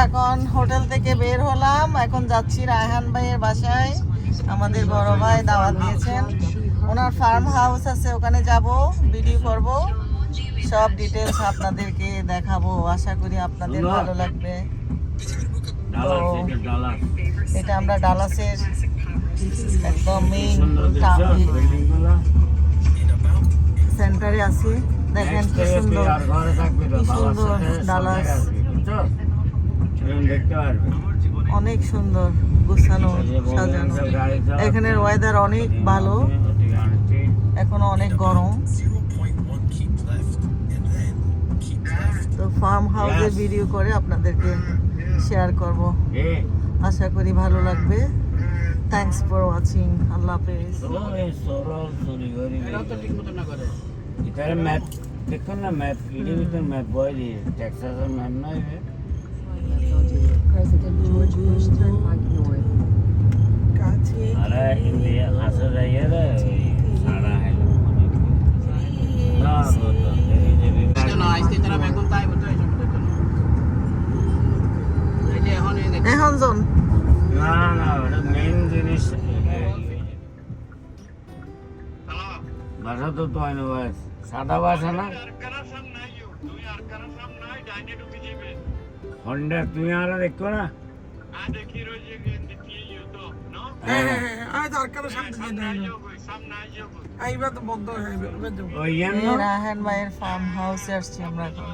এখন হোটেল থেকে বের হলাম, এখন যাচ্ছি রায়হান ভাইয়ের বাসায়। আমাদের বড় ভাই দাওয়াত দিয়েছেন, ওনার ফার্ম হাউস আছে, ওখানে যাব, ভিডিও করব, সব ডিটেলস আপনাদেরকে দেখাবো। আশা করি আপনাদের ভালো লাগবে। এটা আমরা ডালাসের একদম মেইন সেন্টারে আছি। দেখেন কি সুন্দর ডালাস, অনেক সুন্দর গোছানো সাজানো। এখানের ওয়েদার অনেক ভালো, এখনো অনেক গরম। তো ফার্ম হাউসে ভিডিও করে আপনাদেরকে শেয়ার করব, আশা করি ভালো লাগবে। থ্যাংকস ফর ওয়াচিং, আল্লাহ হাফেজ। ম্যাপ দেখুন না, ম্যাপ ভিতরে ম্যাপ বয় দিয়ে টেক্সাসের ম্যাপ নয়। President George Bush Turnpike North. अरे इंडिया आसा जाइए रे सारा है ना तो ना इसकी तरह मैं कौन ताई बताए ये এখন জন না না ওটা মেইন জিনিস। ভাষা তো তো আইনো বাস সাদা ভাষা না হন্ডা তুমি আর দেখো না রায়হান ভাইয়ের ফার্ম হাউসে আসছি আমরা এখন।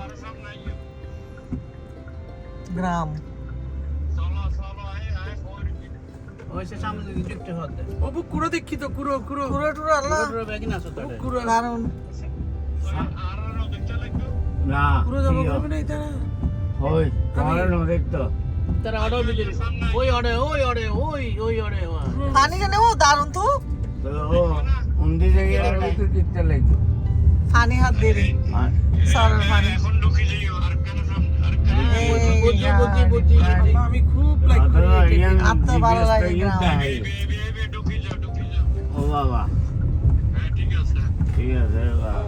গ্রাম কুড়ো দেখি তো কুড়ো কুড়ো পুরো টুরো আল্লাহ কুড়ো দারুন। না কুড়ো যাবো করবে না এটা ওই তোমার নো দেখতো তারা অর্ডার দিতে ওই অর্ডার ওই অর্ডার ওই অর্ডার পানি জানে ও দারুন তো তো উন্দি জায়গা আর তো দিতে লাগতো পানি হাত দেবে সরল পানি। আমি খুব লাইক করি আপনার ভালো লাগে গ্রাম। ও বাবা ঠিক আছে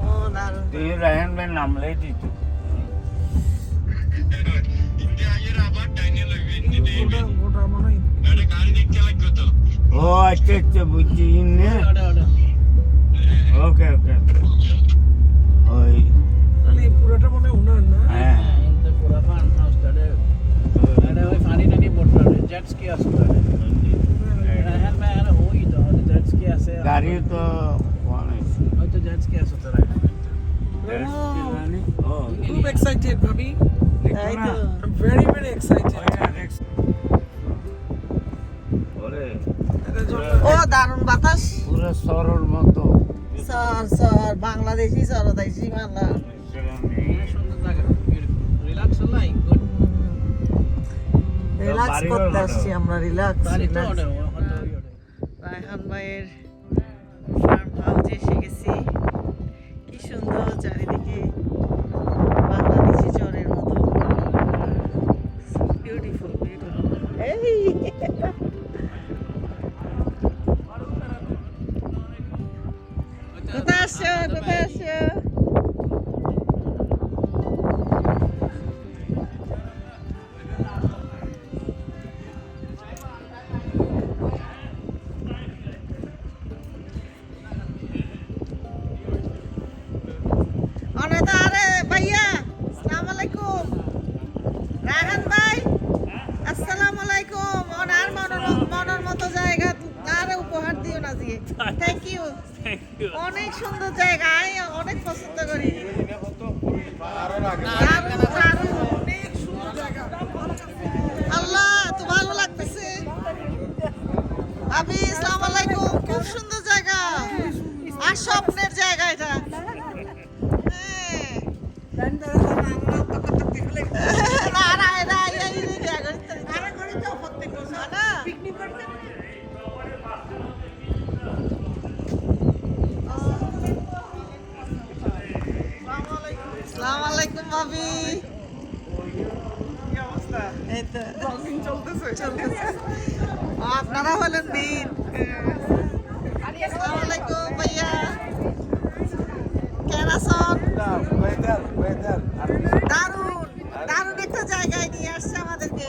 ও দারুন। তুই রায়হান ভাই নামলেই দিত গোটা মনে হয় ও আচ্ছা আচ্ছা বুঝছি নে ওকে ওকে ওই তাহলে এই পুরোটা মনে হয় উনার না হ্যাঁ পুরা ফার্ম হাউস তাহলে আরে ওই পানি টানি বটরা জেট স্কি আছে রায়হান ভাই আরে ওই তো জেট স্কি আছে গাড়ি তো অনেক ওই তো জেট স্কি আছে তো রায়হান ও খুব এক্সাইটেড ভাবি তাই তো I'm very very excited ও দারুন বাতাস, পুরো সরল মতো সর সর বাংলাদেশি সরদাইছি বাংলা। সুন্দর জায়গা রিল্যাক্স নাই গুড রিল্যাক্স করতে আসছি আমরা, রিল্যাক্স। বাড়ি তো অর্ডার রায়হান ভাইয়ের ফার্ম হাউসে এসে গেছি। কি সুন্দর চারিদিকে বাংলাদেশি চরের মতো, বিউটিফুল বিউটিফুল। এই কোথায় আসছো কোথায় আসছো? अरे भैया अस्सलाम वालेकुम रायहान भाई। Thank you. অনেক সুন্দর জায়গা, আমি অনেক পছন্দ করি। দারুণ, দারুণ। আল্লাহ তো ভালো লাগতেছে। ভাবি আসসালামু আলাইকুম, খুব সুন্দর জায়গা আর স্বপ্নের জায়গা এটা। না না এটা এই জায়গা না পিকনিক করতে। আসসালামু আলাইকুম ভাবি। কি অবস্থা? এই তো ব্লগিং চলতেছে। আপনারা হলেন দিন। আসসালামু আলাইকুম ভাইয়া, কেমন আছেন? দারুণ দারুণ একটা জায়গায় নিয়ে আসছে আমাদেরকে।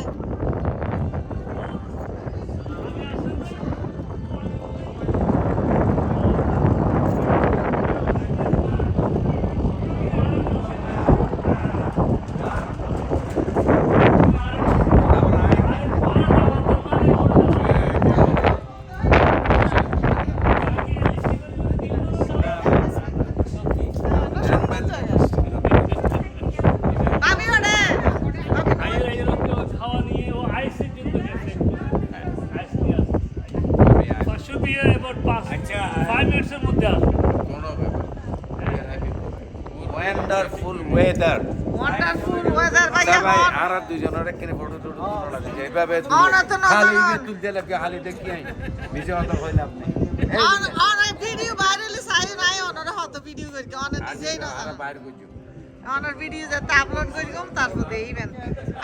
ভাবি ওরে খাওয়া নিয়ে ও আইসের জন্য গেছে। আইস নিয়ে আসছে। Should be here about 5 minutes এর মধ্যে আসবে। ওয়ান্ডারফুল ওয়েদার ওয়ান্ডারফুল ওয়েদার ভাইয়া। ভাই আর দুইজনের একখানে ফটো টটো তোলা লাগে এইভাবে খালি যে তুলতে লাগে খালি দেখি আই বিজে অত হইলাম না অন ভিডিও ভাইরাল সাই নাই অনরে হত ভিডিও করি অন নিজেই না আর বাইরে গুজু অনর ভিডিও যাতে আপলোড করি কম তারপর দেইবেন।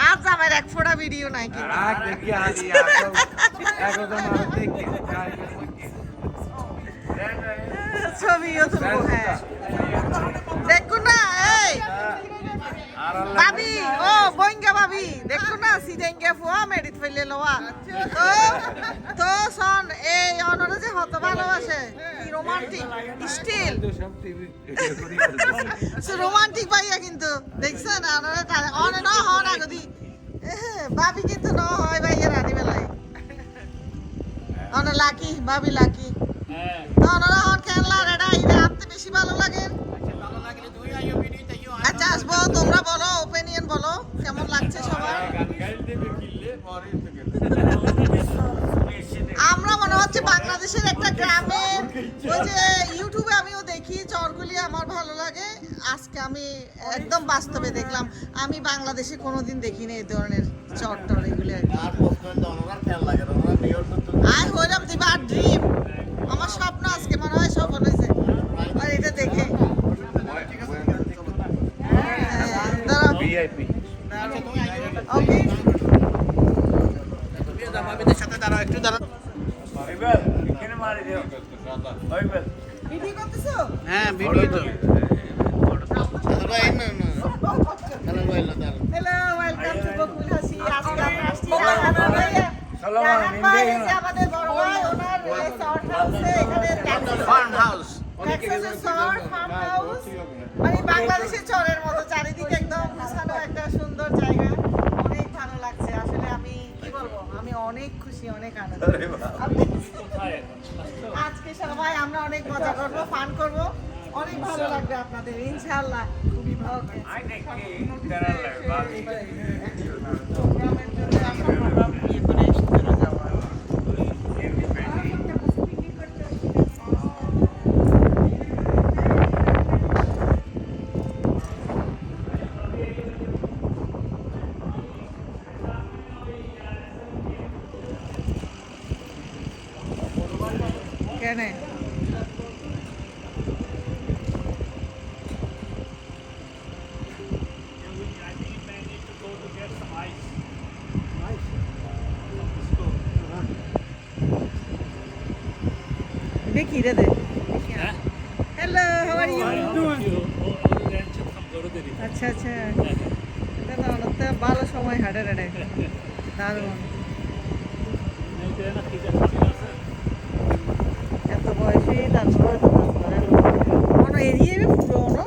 আজ আমার এক ফোটা ভিডিও নাই কি আর দেখি হালি একদম আর দেখি ছবিও তুলবো। হ্যাঁ দেখো না এই ভাবি, ও বইঙ্গা ভাবি দেখো না সিডেঙ্গা ফুয়া মেডিত ফেলে লওয়া তো তো সন এই অনরে যে হত ভালোবাসে কি রোমান্টিক স্টিল সব টিভি করি রোমান্টিক ভাইয়া কিন্তু দেখছেন অনরে অনে না হন আগদি ভাবি কিন্তু ন হয় ভাইয়া রানী বেলায় অনে লাকি ভাবি লাকি। হ্যাঁ। তো অনরা হন কেনলা রেডা ইদে আপনি বেশি ভালো লাগে? আচ্ছা আসবো, তোমরা বলো ওপিনিয়ন বলো কেমন লাগছে সবার। আমরা মনে হচ্ছে বাংলাদেশের একটা গ্রামে, ওই যে ইউটিউবে আমিও দেখি চরগুলি আমার ভালো লাগে। আজকে আমি একদম বাস্তবে দেখলাম, আমি বাংলাদেশে কোনোদিন দেখিনি এই ধরনের চর টর এগুলি আর কি। আর হইলাম দিবা ড্রিম, আমার স্বপ্ন আজকে মনে হয় সফল হয়েছে আর এটা দেখে। ভিআইপি ওকে এখানে মারি দিও। হইবেল। ভিডিও করতেছো? হ্যাঁ ভিডিও তো হ্যালো ওয়েলকাম টু বকুল হাসি। আজকে আমরা আসছি রাহান ভাইয়া। রাহান ভাই এই যে আমাদের বড় ভাই, ওনার শর্ট হাউসে এখানে ফার্ম হাউস টেক্সাসের শর্ট ফার্ম হাউস, মানে বাংলাদেশের চরের মতো চারিদিকে একদম গোছানো একটা সুন্দর জায়গা। অনেক ভালো লাগছে আসলে, আমি কি বলবো, আমি অনেক খুশি, অনেক আনন্দ। কোথায় এখন? আজকে সবাই আমরা অনেক মজা করবো, ফান করবো, অনেক ভালো লাগবে আপনাদের ইনশাআল্লাহ। খুবই ভালো। I think Kerala, Bali. প্রোগ্রামের জন্য এখন আমরা ইয়ে করে চলে যাবো। কেনে দেখি রে দে। Hello, how are you? আচ্ছা আচ্ছা, এটা তো অনেক ভালো সময় হাঁটে রে, দারুণ। এত বয়সে তারপরে তো কাজ করে কোনো এরিয়ে পুরোনো।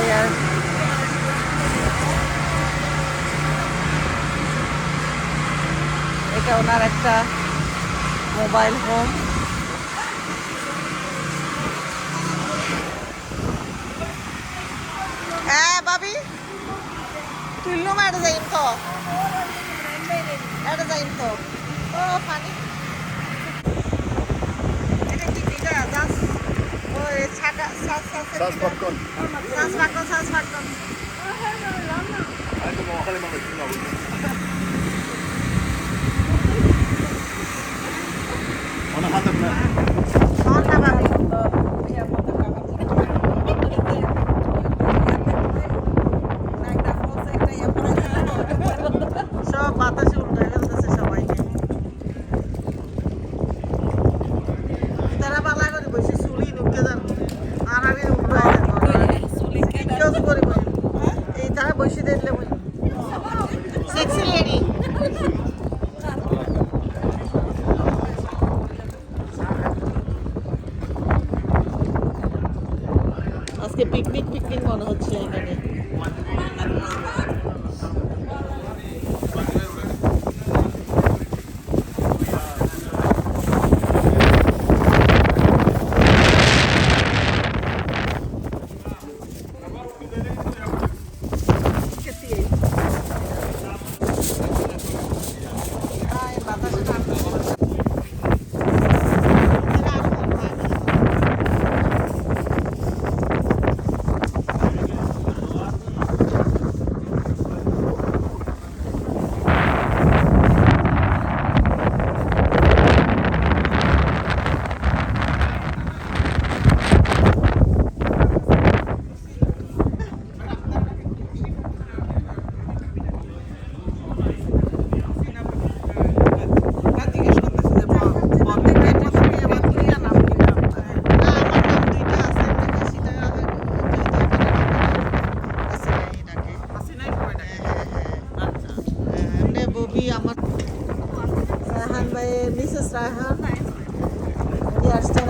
চেয়ার। এটা ওনার একটা মোবাইল হোম। হ্যাঁ ভাবি তুললো মা এটা যাইম তো ও পানি এটা কি এটা দাস ও ছাকা সাস পাটকন না ভাবি সব বাতাসে উল্টে ফেলতেছে সবাইকে। তারা পালা করে বসে চুলি ঢুকে যান আর আমি উল্টো করি এই তারা বসে দেখলে সেক্সি লেডি। আজকে পিকনিক মনে হচ্ছে এখানে।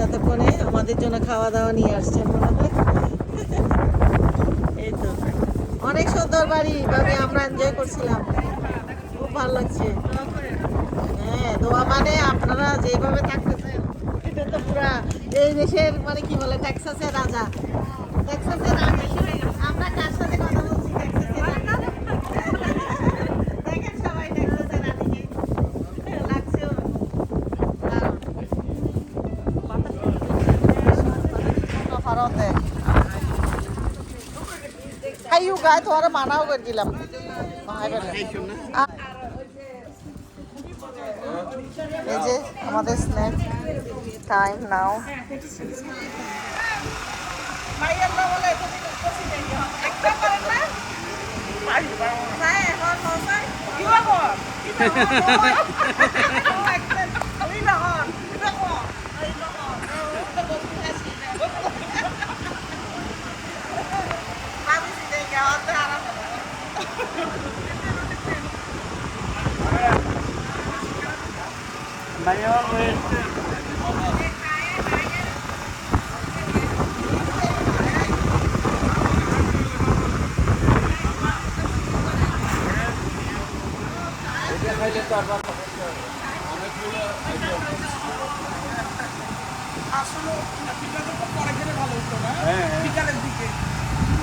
এতক্ষণে আমাদের জন্য খাওয়া দাওয়া নিয়ে আসছেন মনে হয়। এই তো অনেক সুন্দর বাড়ি ভাবে আমরা এনজয় করছিলাম, খুব ভালো লাগছে। হ্যাঁ দোয়া মানে আপনারা যেভাবে থাকতেছেন এটা তো পুরা এই দেশের মানে কি বলে টেক্সাসের রাজা, টেক্সাসের রানী। আমরা কার সাথে কথা বলছি? টেক্সাসের রানী। দেখেন সবাই টেক্সাসের রানীকে লাগছে ভারতে। খাইও গায়ে তোমার মানাও করে দিলাম। এই যে আমাদের স্ন্যাক টাইম নাও।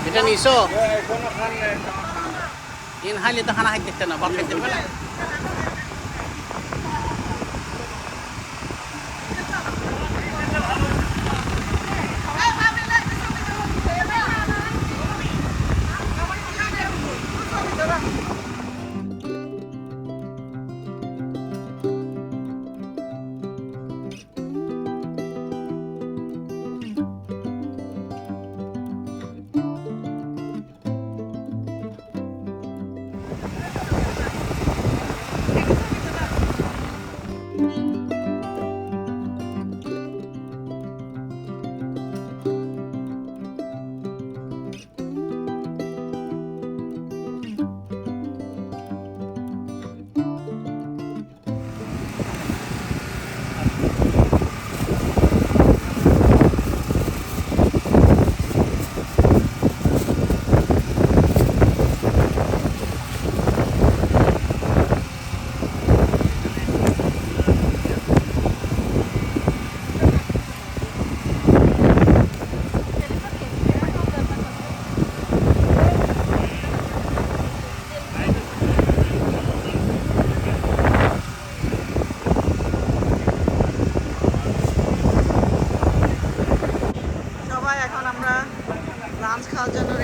এটা নিছো ইন হাইলে তো খানা খাইতে না, ভাত খাইতে পারে না।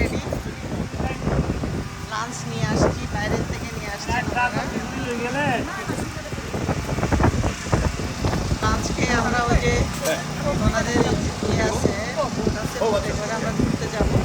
রেডি, লাঞ্চ নিয়ে আসছি, বাইরের থেকে নিয়ে আসছি। লাঞ্চ খেয়ে আমরা ওই যে ওনাদের ইয়ে আছে এবারে আমরা ঘুরতে যাবো।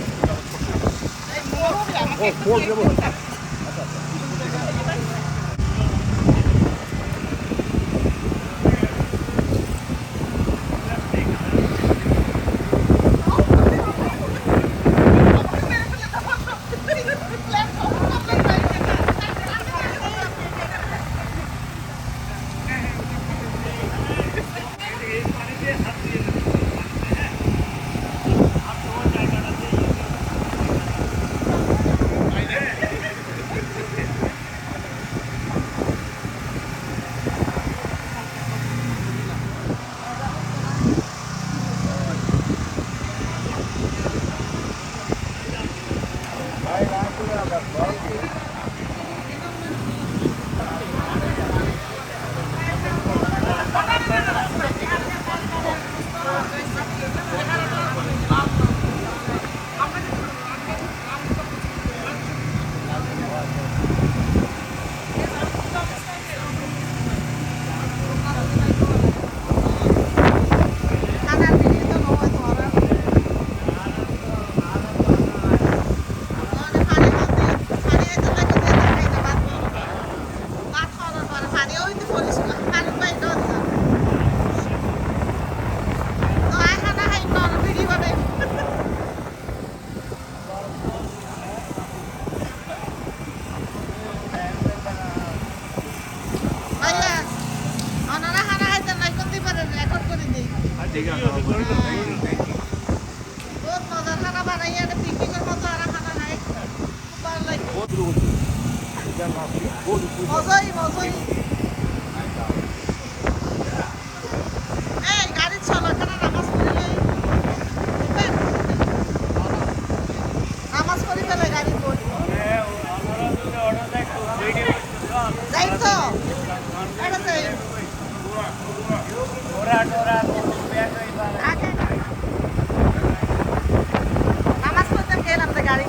বহুত মজার খানা বানাই এটা পিকনিকের মতো আর খানা নাই, খুব ভালো লাগে। মজাই মজাই। এই গাড়ি চলো, এখানে নামাজ পড়লে নামাজ পড়ি ফেলে গাড়ি পড়ি যাই তো এটা যাই নামাজ পড়তে গেলাম তো গাড়ি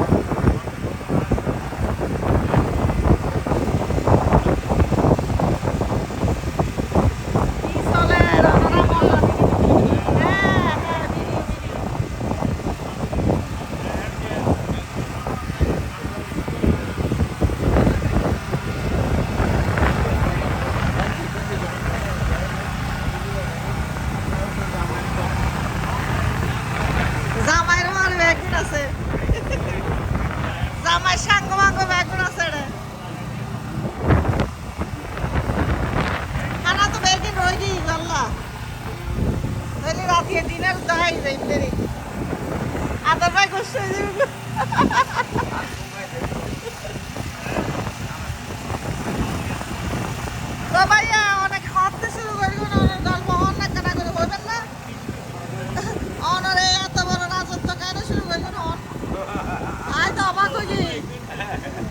জামাইয়ের আমার ব্যাগুন আছে, জামাই সাঙ্গ মাঙ্গ ব্যাগুন আছে রে খানা তো বেগিন রয়ে গিয়ে গল্লা তাহলে রাতে ডিনার দেখাই যাই দেরি আদার ভাই কষ্ট হয়ে যাবে। তো ভাইয়া অনেক হাঁটতে শুরু করবো না, অনেক গল্প অনেক কাটা করে হইবেন না অনরে এত বড় রাজত্ব কেন শুরু করবো না আয় তো অবাক হয়ে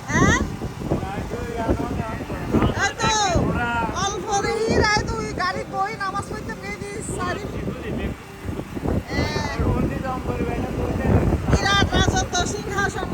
হ্যাঁ এই তো অল্প রেই রায় তো গাড়ি বই নামাজ পড়তে গিয়ে দিস সারি বিরাট রাজত্ব সিংহাসন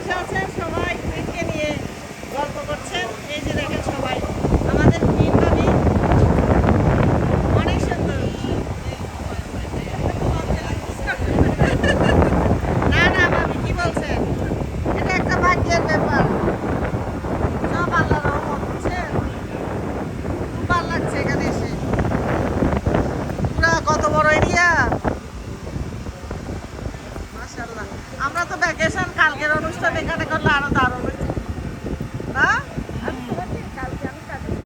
বসে আছেন সবাই কুইনকে নিয়ে গল্প করছেন। এই যে দেখেন সবাই আমাদের কুইন ভাবি অনেক সুন্দর। না না ভাবি কি বলছেন, এটা একটা ভাগ্যের ব্যাপার, সব আল্লাহর রহমত বুঝছেন। খুব ভালো লাগছে এখানে এসে, পুরা কত বড় এরিয়া মাশাআল্লাহ। আমরা তো ভ্যাকেশন কালকের অনুষ্ঠান এখানে করলে আরো দারুণ